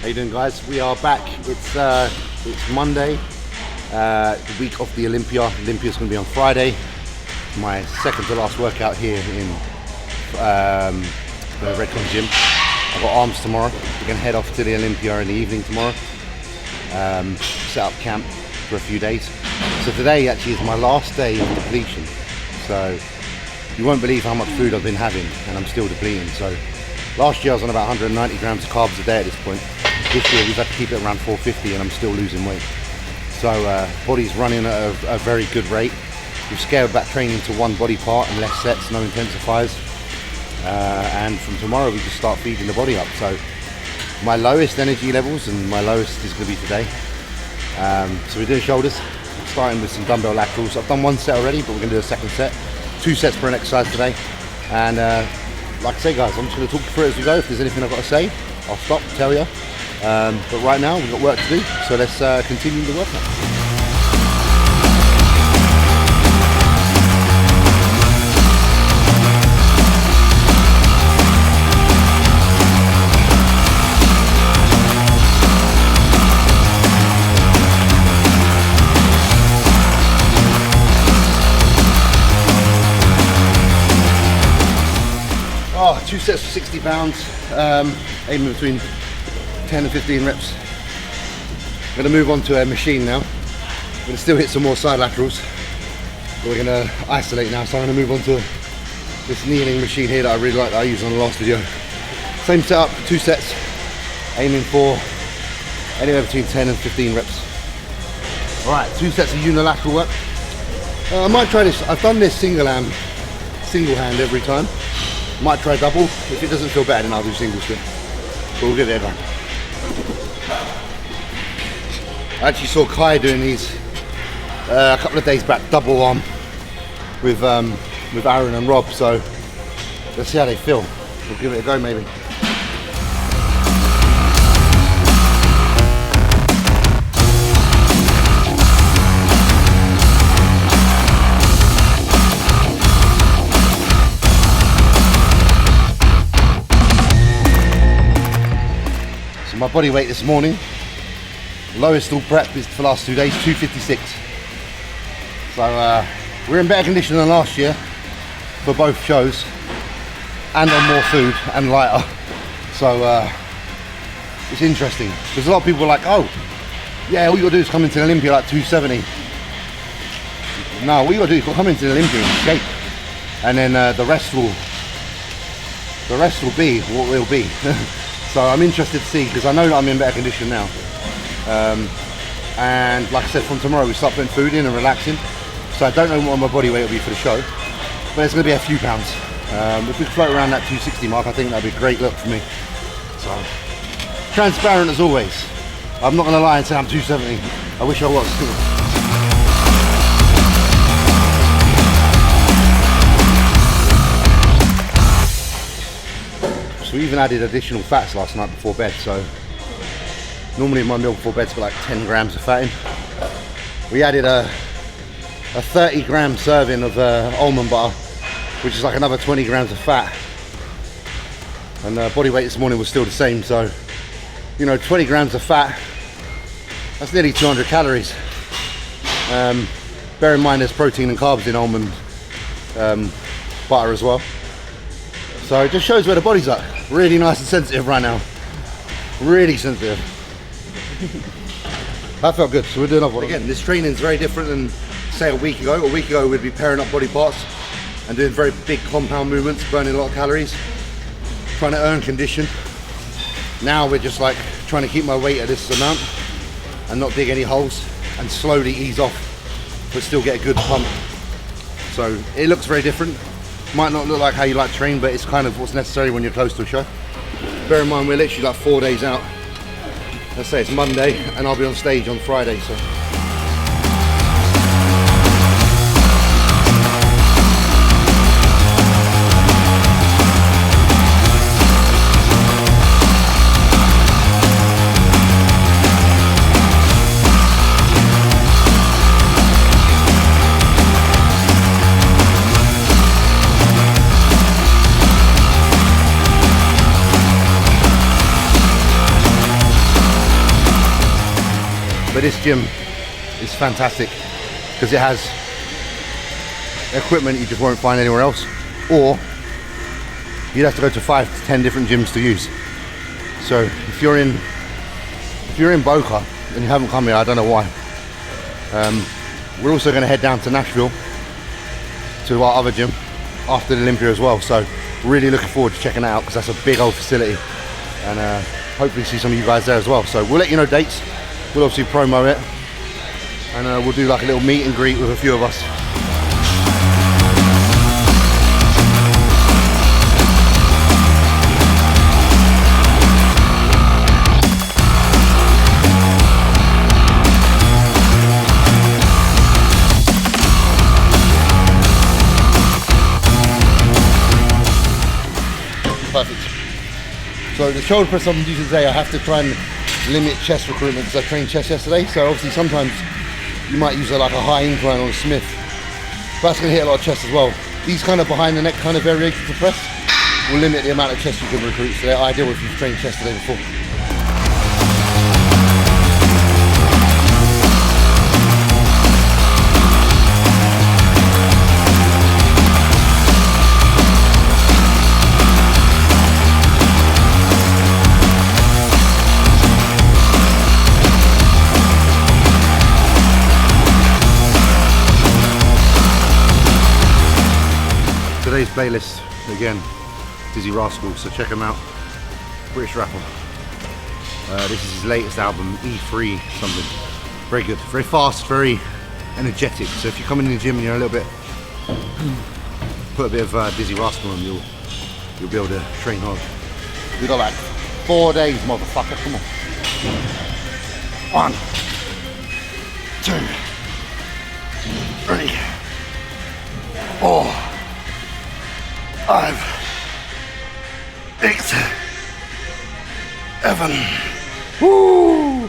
How you doing, guys? We are back. It's Monday, the week of the Olympia. Olympia's going to be on Friday. My second to last workout here in the Redcon gym. I've got arms tomorrow. We're going to head off to the Olympia in the evening tomorrow. Set up camp for a few days. So today actually is my last day of depletion. So you won't believe how much food I've been having, and I'm still depleting. So last year I was on about 190 grams of carbs a day at this point. This year we've had to keep it around 450 and I'm still losing weight. So body's running at a very good rate. We've scaled back training to one body part and less sets, no intensifiers. And from tomorrow we just start feeding the body up. So my lowest energy levels and my lowest is going to be today. So we're doing shoulders, starting with some dumbbell laterals. I've done one set already, but we're going to do a second set. 2 sets per an exercise today. And like I say, guys, I'm just going to talk you through it as we go. If there's anything I've got to say, I'll stop, tell you. But right now we've got work to do, so let's continue the workout. Oh, 2 sets for 60 pounds, aiming between 10 and 15 reps. I'm going to move on to a machine now. I'm going to still hit some more side laterals, but we're going to isolate now. So I'm going to move on to this kneeling machine here that I really like, that I used on the last video. Same setup, 2 sets, aiming for anywhere between 10 and 15 reps. Alright, 2 sets of unilateral work. I might try this. I've done this single hand every time. Might try double. If it doesn't feel better, then I'll do single split. But we'll give it a go. I actually saw Kai doing these a couple of days back, double arm with Aaron and Rob. So let's see how they feel. We'll give it a go, maybe. My body weight this morning, lowest all prep is for the last 2 days, 256. So we're in better condition than last year for both shows, and on more food and lighter. So it's interesting because a lot of people are like, oh yeah, all you gotta do is come into the Olympia like 270. No, all you gotta do is come into the Olympia in shape, and then the rest will be what will be. So I'm interested to see, because I know that I'm in better condition now. And like I said, from tomorrow we start putting food in and relaxing. So I don't know what my body weight will be for the show, but it's going to be a few pounds. If we float around that 260 mark, I think that'd be a great look for me. So transparent as always. I'm not going to lie and say I'm 270. I wish I was. So we even added additional fats last night before bed. So normally my meal before bed's got like 10 grams of fat in. We added a 30 gram serving of almond butter, which is like another 20 grams of fat. And body weight this morning was still the same. So, you know, 20 grams of fat, that's nearly 200 calories. Bear in mind there's protein and carbs in almond butter as well. So it just shows where the body's at. Really nice and sensitive right now. Really sensitive. That felt good, so we're doing another one. Again, this training is very different than, say, a week ago. A week ago we'd be pairing up body parts and doing very big compound movements, burning a lot of calories, trying to earn condition. Now we're just like trying to keep my weight at this amount and not dig any holes and slowly ease off, but still get a good pump. So it looks very different. Might not look like how you like to train, but it's kind of what's necessary when you're close to a show. Bear in mind we're literally like 4 days out. Let's say it's Monday and I'll be on stage on Friday, so. But this gym is fantastic because it has equipment you just won't find anywhere else, or you'd have to go to 5 to 10 different gyms to use. So if you're in Boca and you haven't come here, I don't know why. We're also going to head down to Nashville to our other gym after the Olympia as well. So really looking forward to checking that out because that's a big old facility, and hopefully see some of you guys there as well. So we'll let you know dates. We'll obviously promo it, and we'll do like a little meet and greet with a few of us. Perfect. So the shoulder press I'm using today, I have to try and limit chest recruitment because I trained chest yesterday. So obviously sometimes you might use like a high incline on a Smith. But that's going to hit a lot of chest as well. These kind of behind the neck kind of variations of press will limit the amount of chest you can recruit. So they're ideal if you've trained chest the day before. Today's playlist, again, Dizzy Rascal, so check him out. British rapper. This is his latest album, E3 something. Very good, very fast, very energetic. So if you come in the gym and you're a little bit, put a bit of Dizzy Rascal on, you'll be able to train hard. We got like 4 days, motherfucker, come on. 1, 2, 3, 4, 5, 6, 7, woo,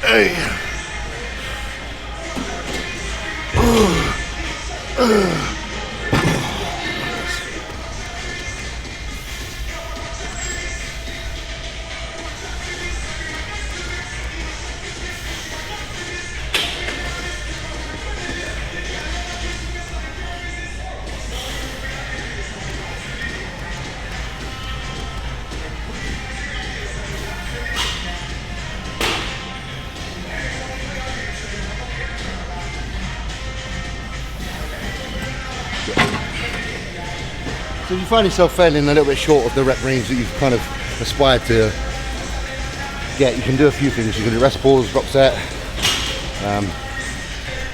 8, So if you find yourself falling a little bit short of the rep range that you've kind of aspired to get, you can do a few things. You can do rest pause, drop set.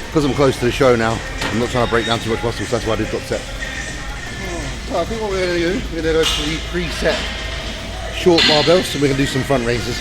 Because I'm close to the show now, I'm not trying to break down too much muscle, so that's why I did drop set. So I think what we're going to do, we're going to go to the preset short barbells, and we're going to do some front raises.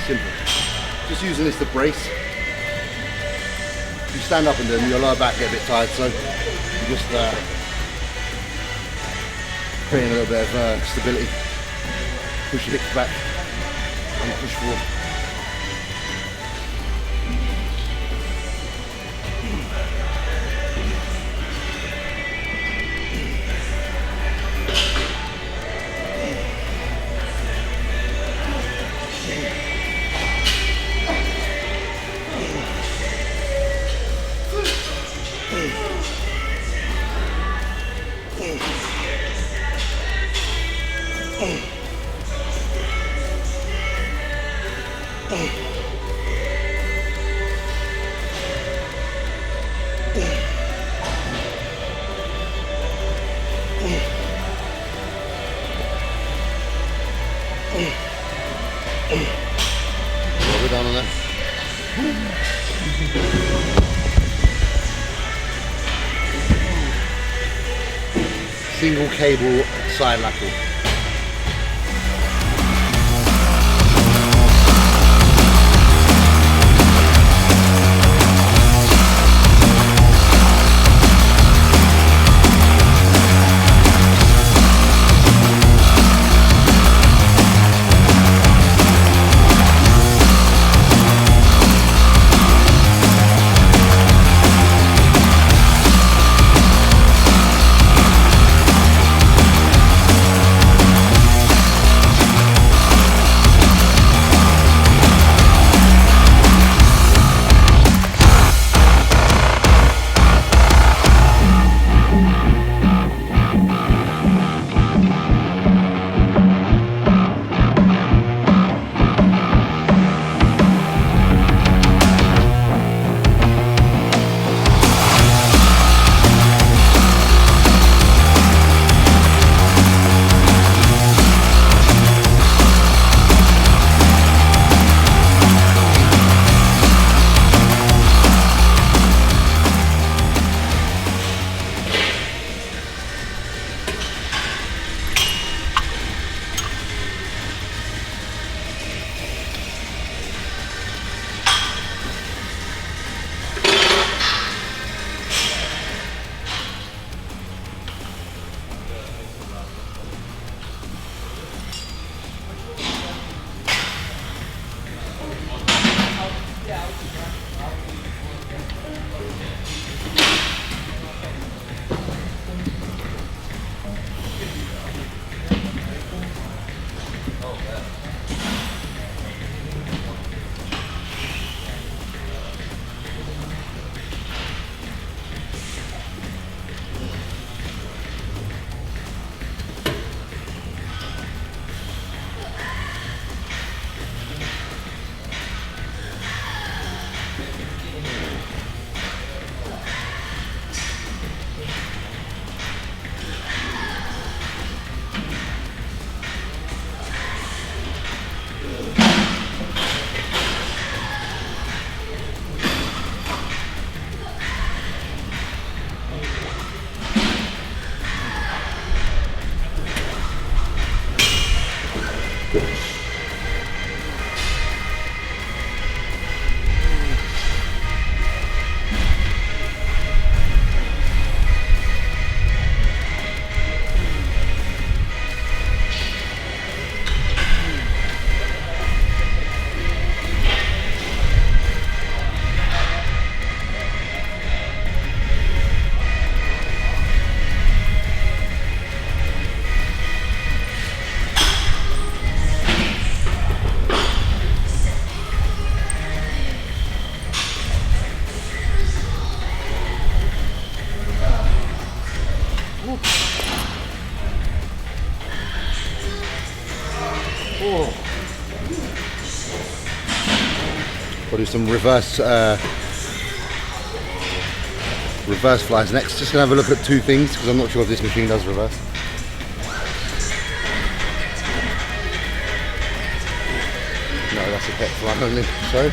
Simple. Just using this to brace. You stand up and do them, your lower back get a bit tired, so you just creating a little bit of stability. Push your hips back and push forward. single cable side lateral. We'll do some reverse flies next. Just gonna have a look at two things because I'm not sure if this machine does reverse. No, that's a pet fly only. So.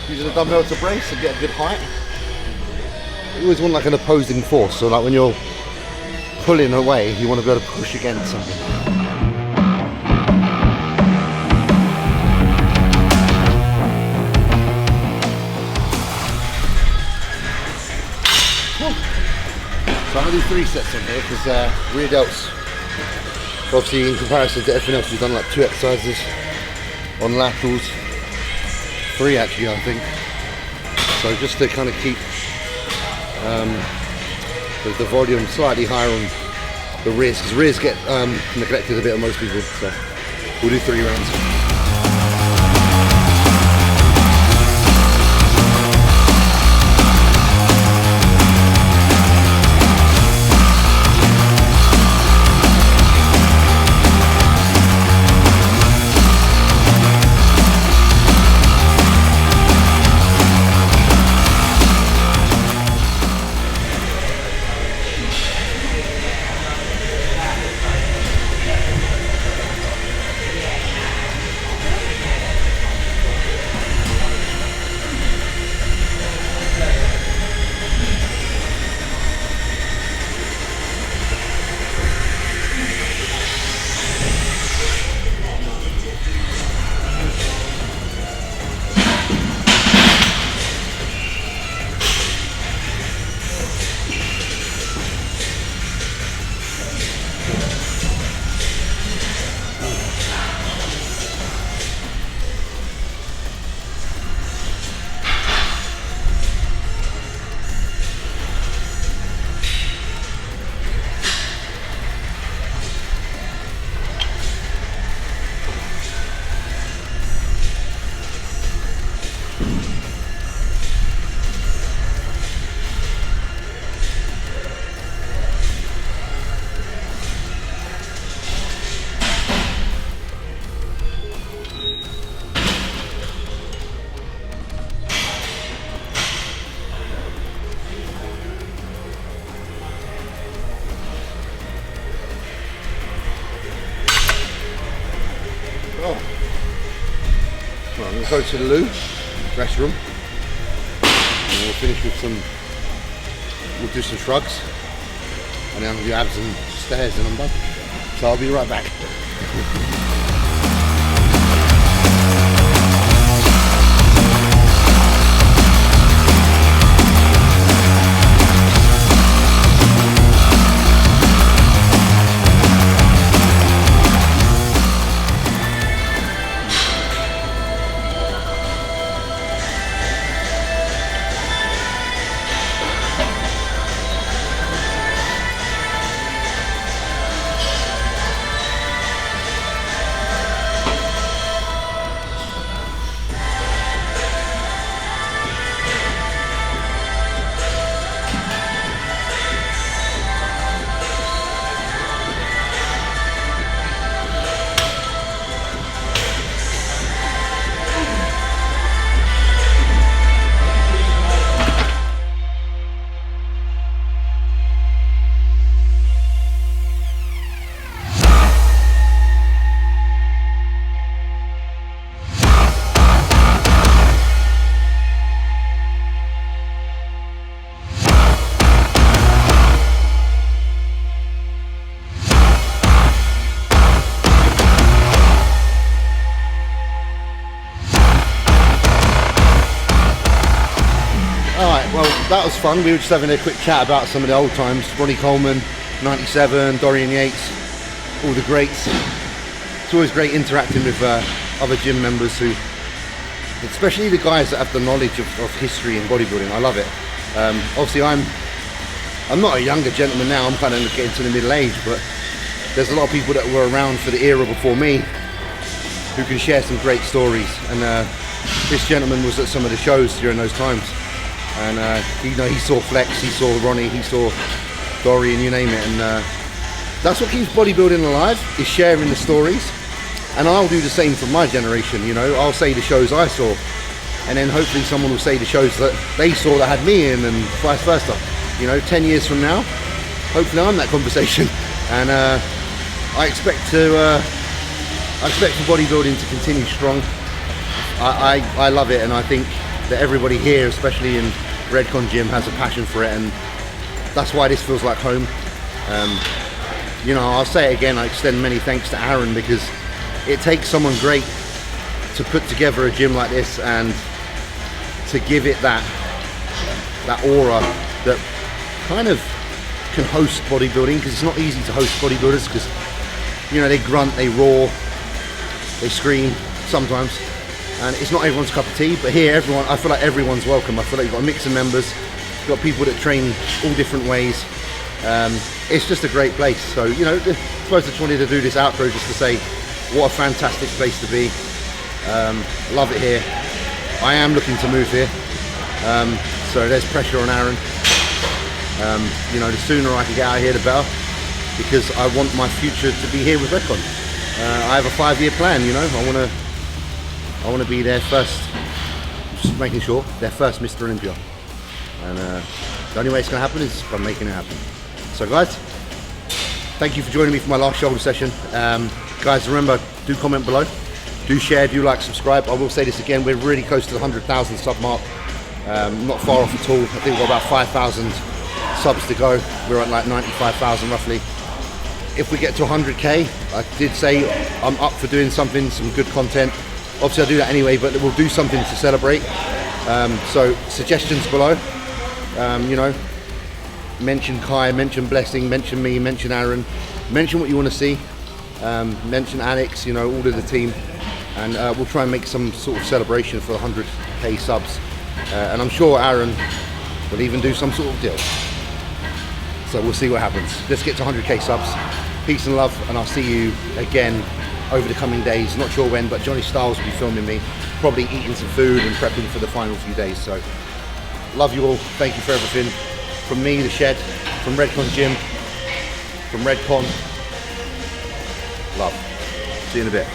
Using a dumbbell to brace and get a good height. You always want like an opposing force, so like when you're pulling away, you want to be able to push against something. So I'm going to do 3 sets on here because rear delts, obviously in comparison to everything else, we've done like 2 exercises on laterals, 3 actually I think. So just to kind of keep the volume slightly higher the rears, because rears get neglected a bit on most people. So we'll do 3 rounds. Right, I'm going to go to the loo, restroom, and we'll finish with we'll do some shrugs, and then I'm going to do abs and stairs and I'm done. So I'll be right back. That was fun. We were just having a quick chat about some of the old times. Ronnie Coleman, 97, Dorian Yates, all the greats. It's always great interacting with other gym members who, especially the guys that have the knowledge of history and bodybuilding. I love it. Obviously I'm not a younger gentleman now, I'm kind of getting to the middle age, but there's a lot of people that were around for the era before me who can share some great stories. And this gentleman was at some of the shows during those times. And he saw Flex, he saw Ronnie, he saw Dorian, you name it, and that's what keeps bodybuilding alive, is sharing the stories. And I'll do the same for my generation, you know. I'll say the shows I saw, and then hopefully someone will say the shows that they saw that had me in, and vice versa. You know, 10 years from now, hopefully I'm that conversation. And I expect for bodybuilding to continue strong. I love it, and I think that everybody here, especially in Redcon Gym, has a passion for it, and that's why this feels like home. You know, I'll say it again, I extend many thanks to Aaron, because it takes someone great to put together a gym like this and to give it that aura that kind of can host bodybuilding, because it's not easy to host bodybuilders, because, you know, they grunt, they roar, they scream sometimes. And it's not everyone's cup of tea, but here I feel like everyone's welcome. I feel like you've got a mix of members, you've got people that train all different ways, It's just a great place. So, you know, I suppose I just wanted to do this outro just to say what a fantastic place to be. Love it here. I am looking to move here. So there's pressure on Aaron. You know, the sooner I can get out of here, the better, because I want my future to be here with Redcon. I have a 5-year plan, you know. I want to be their first, just making sure, their first Mr. Olympia. And the only way it's going to happen is by making it happen. So guys, thank you for joining me for my last shoulder session. Guys, remember, do comment below, do share, do like, subscribe. I will say this again, we're really close to the 100,000 sub mark. Not far off at all. I think we've got about 5,000 subs to go. We're at like 95,000 roughly. If we get to 100k, I did say I'm up for doing something, some good content. Obviously I do that anyway, but we'll do something to celebrate. So suggestions below. You know, mention Kai, mention Blessing, mention me, mention Aaron, mention what you want to see. Mention Alex, you know, all of the team, and we'll try and make some sort of celebration for 100k subs. And I'm sure Aaron will even do some sort of deal. So we'll see what happens. Let's get to 100k subs. Peace and love, and I'll see you again over the coming days. Not sure when, but Johnny Styles will be filming me, probably eating some food and prepping for the final few days. So love you all. Thank you for everything. From me, the Shed, from Redcon Gym, from Redcon. Love. See you in a bit.